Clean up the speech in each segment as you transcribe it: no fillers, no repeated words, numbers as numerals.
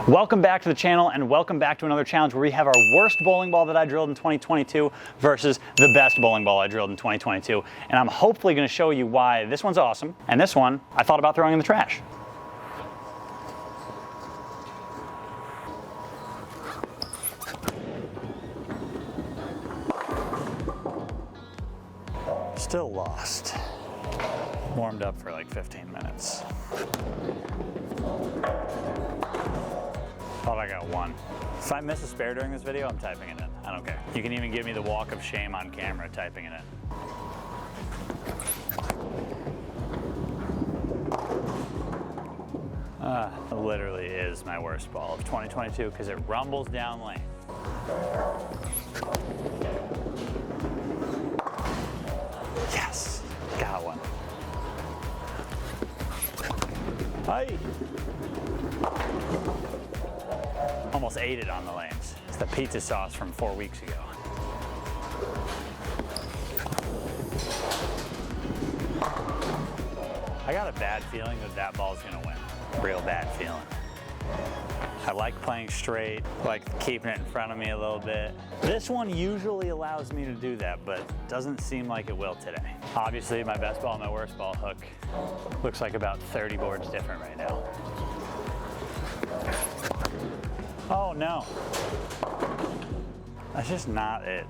Welcome back to the channel and welcome back to another challenge where we have our worst bowling ball that I drilled in 2022 versus the best bowling ball I drilled in 2022. And I'm hopefully going to show you why this one's awesome and this one I thought about throwing in the trash. Still lost. Warmed up for like 15 minutes. Thought I got one. If I miss a spare during this video, I'm typing it in. I don't care. You can even give me the walk of shame on camera typing it in. It literally is my worst ball of 2022 because it rumbles down lane. Yes, got one. Hi. Almost ate it on the lanes. It's the pizza sauce from 4 weeks ago. I got a bad feeling that that ball's gonna win. Real bad feeling. I like playing straight, like keeping it in front of me a little bit. This one usually allows me to do that, but doesn't seem like it will today. Obviously, my best ball and my worst ball hook looks like about 30 boards different right now. Oh no, that's just not it.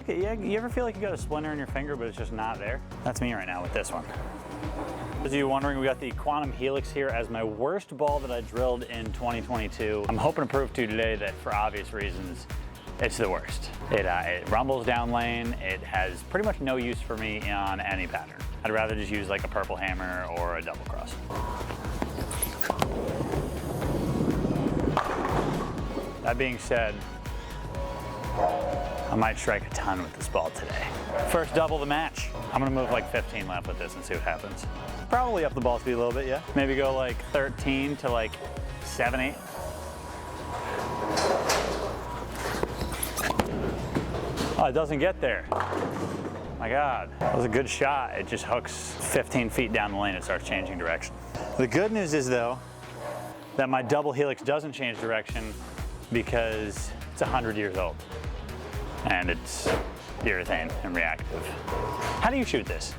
Yeah, you ever feel like you got a splinter in your finger, but it's just not there? That's me right now with this one. As you wondering, we got the Quantum Helix here as my worst ball that I drilled in 2022. I'm hoping to prove to you today that for obvious reasons, it's the worst. It rumbles down lane. It has pretty much no use for me on any pattern. I'd rather just use like a purple hammer or a double cross. That being said, I might strike a ton with this ball today. First double the match. I'm gonna move like 15 left with this and see what happens. Probably up the ball speed a little bit, yeah. Maybe go like 13 to like 7, 8. Oh, it doesn't get there. My God, that was a good shot. It just hooks 15 feet down the lane, it starts changing direction. The good news is though, that my double helix doesn't change direction because it's 100 years old and it's urethane and reactive. How do you shoot this?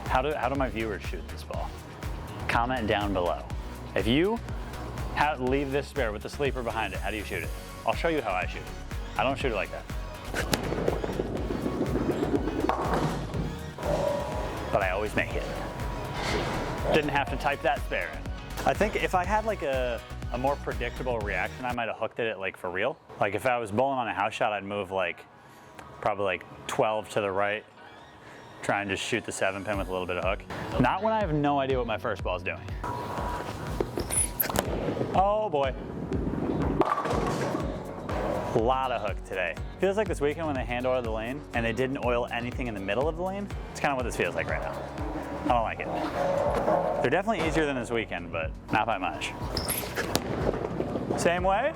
How do my viewers shoot this ball? Comment down below. If you leave this spare with the sleeper behind it, how do you shoot it? I'll show you how I shoot it. I don't shoot it like that. But I always make it. Didn't have to type that spare in. I think if I had like a more predictable reaction, I might have hooked it at like for real. Like if I was bowling on a house shot, I'd move like probably like 12 to the right, try and just shoot the 7-pin with a little bit of hook. Not when I have no idea what my first ball is doing. Oh boy. A lot of hook today. Feels like this weekend when they hand oiled the lane and they didn't oil anything in the middle of the lane. It's kind of what this feels like right now. I don't like it. They're definitely easier than this weekend, but not by much. Same way.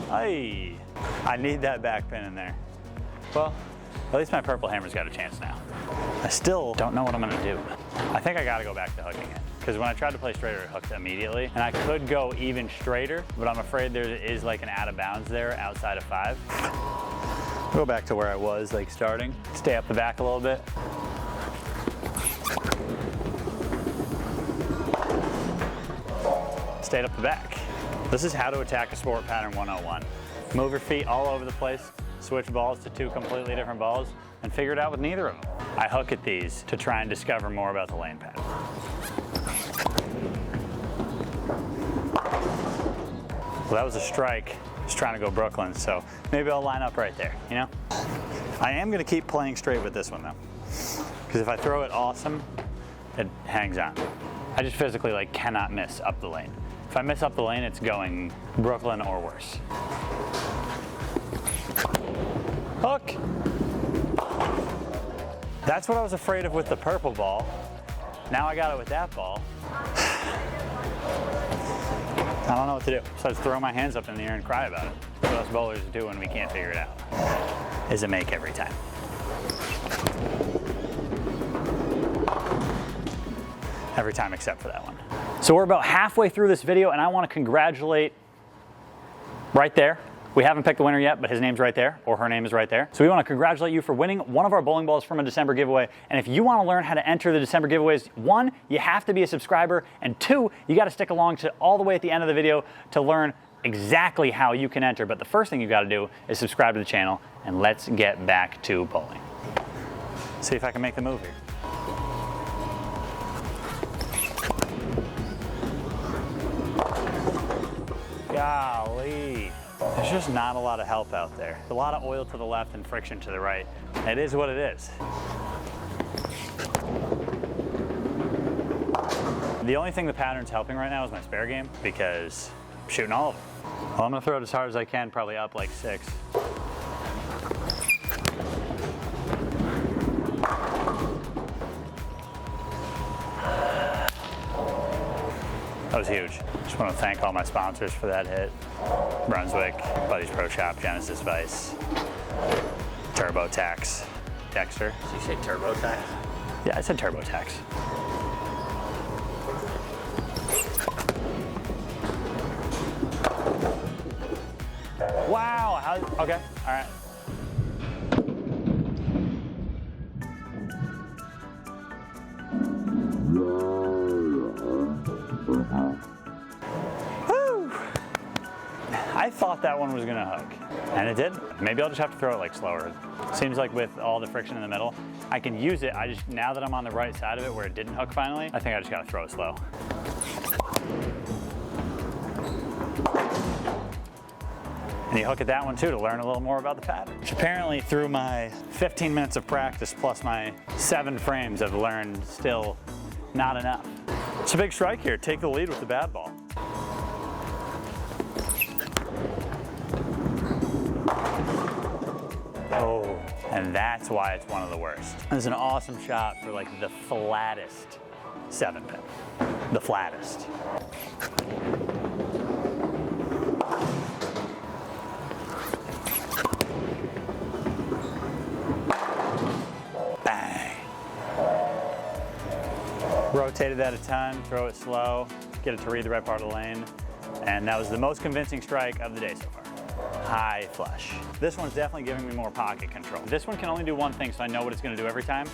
Hey, I need that back pin in there. Well, at least my purple hammer's got a chance now. I still don't know what I'm gonna do. I think I gotta go back to hooking it. Because when I tried to play straighter, it hooked immediately. And I could go even straighter, but I'm afraid there is like an out of bounds there outside of 5. Go back to where I was, like starting. Stay up the back a little bit. Stayed up the back. This is how to attack a sport pattern 101. Move your feet all over the place, switch balls to 2 completely different balls, and figure it out with neither of them. I hook at these to try and discover more about the lane pattern. Well, that was a strike. Just trying to go Brooklyn, so maybe I'll line up right there, you know? I am gonna keep playing straight with this one though, because if I throw it awesome, it hangs on. I just physically like cannot miss up the lane. If I miss up the lane, it's going Brooklyn or worse. Hook! That's what I was afraid of with the purple ball. Now I got it with that ball. I don't know what to do. So I just throw my hands up in the air and cry about it. What us bowlers do when we can't figure it out is a make every time. every time except for that one. So we're about halfway through this video, and I want to congratulate right there. We haven't picked the winner yet, but his name's right there, or her name is right there. So we want to congratulate you for winning one of our bowling balls from a December giveaway. And if you want to learn how to enter the December giveaways, 1, you have to be a subscriber, and 2, you got to stick along to all the way at the end of the video to learn exactly how you can enter. But the first thing you got to do is subscribe to the channel, and let's get back to bowling. See if I can make the move here. Golly. There's just not a lot of help out there. A lot of oil to the left and friction to the right. It is what it is. The only thing the pattern's helping right now is my spare game, because I'm shooting all of them. Well, I'm gonna throw it as hard as I can, probably up like 6. That was huge. Just want to thank all my sponsors for that hit. Brunswick, Buddy's Pro Shop, Genesis Vice, TurboTax, Dexter. Did you say TurboTax? Yeah, I said TurboTax. Wow, okay, all right. Woo! I thought that one was gonna hook, and it did. Maybe I'll just have to throw it like slower. Seems like with all the friction in the middle, I can use it. Now that I'm on the right side of it where it didn't hook finally, I think I just gotta throw it slow. And you hook at that one too to learn a little more about the pattern. Which apparently through my 15 minutes of practice plus my 7 frames I've learned still not enough. It's a big strike here. Take the lead with the bad ball. Oh, and that's why it's one of the worst. It's an awesome shot for like the flattest 7-pin. The flattest. Rotated that a ton, throw it slow, get it to read the right part of the lane, and that was the most convincing strike of the day so far. High flush. This one's definitely giving me more pocket control. This one can only do one thing, so I know what it's gonna do every time,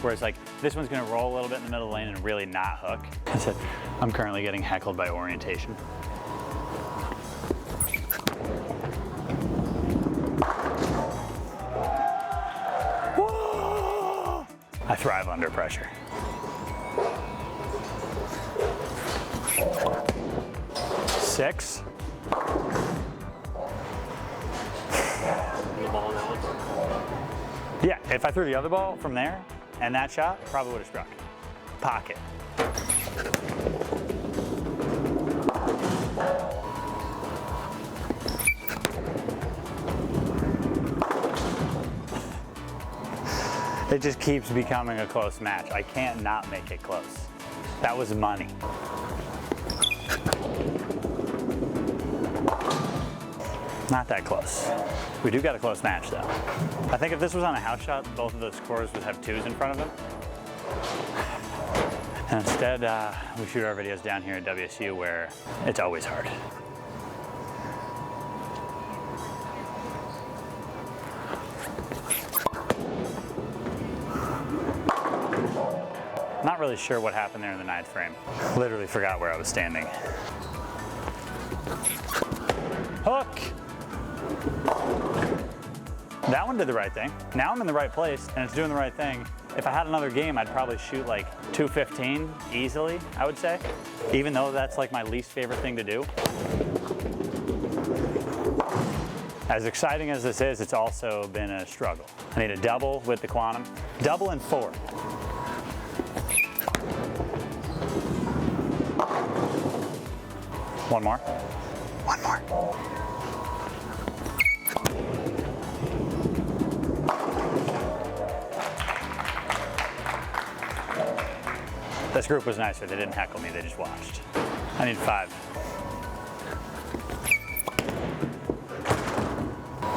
whereas like this one's gonna roll a little bit in the middle of the lane and really not hook. I said, I'm currently getting heckled by orientation. Whoa! I thrive under pressure. 6. The ball now. Yeah, if I threw the other ball from there and that shot, probably would have struck. Pocket. It just keeps becoming a close match. I can't not make it close. That was money. Not that close. We do got a close match though. I think if this was on a house shot, both of those scores would have 2s in front of them. And instead, we shoot our videos down here at WSU where it's always hard. Not really sure what happened there in the 9th frame. Literally forgot where I was standing. Hook! That one did the right thing. Now I'm in the right place and it's doing the right thing. If I had another game, I'd probably shoot like 215 easily, I would say. Even though that's like my least favorite thing to do. As exciting as this is, it's also been a struggle. I need a double with the Quantum. Double and 4. One more. One more. This group was nicer. They didn't heckle me. They just watched. I need 5.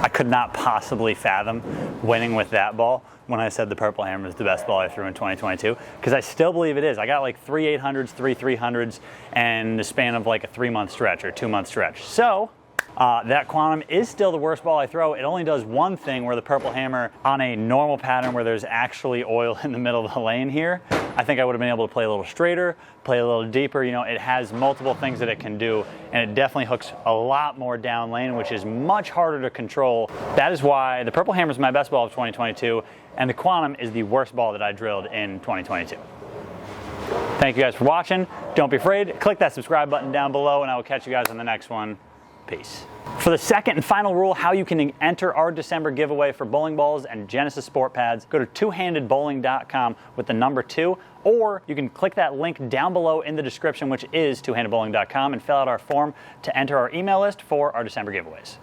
I could not possibly fathom winning with that ball when I said the Purple Hammer is the best ball I threw in 2022, because I still believe it is. I got like 3 800s, 3 300s, and the span of like a 3-month stretch or 2-month stretch. So that Quantum is still the worst ball I throw. It only does one thing, where the Purple Hammer on a normal pattern where there's actually oil in the middle of the lane here, I think I would have been able to play a little straighter, play a little deeper. You know, it has multiple things that it can do, and it definitely hooks a lot more down lane, which is much harder to control. That is why the Purple Hammer is my best ball of 2022, and the Quantum is the worst ball that I drilled in 2022. Thank you guys for watching. Don't be afraid. Click that subscribe button down below, and I will catch you guys on the next one. Peace. For the second and final rule, how you can enter our December giveaway for bowling balls and Genesis Sport Pads, go to twohandedbowling.com with the number 2, or you can click that link down below in the description, which is twohandedbowling.com, and fill out our form to enter our email list for our December giveaways.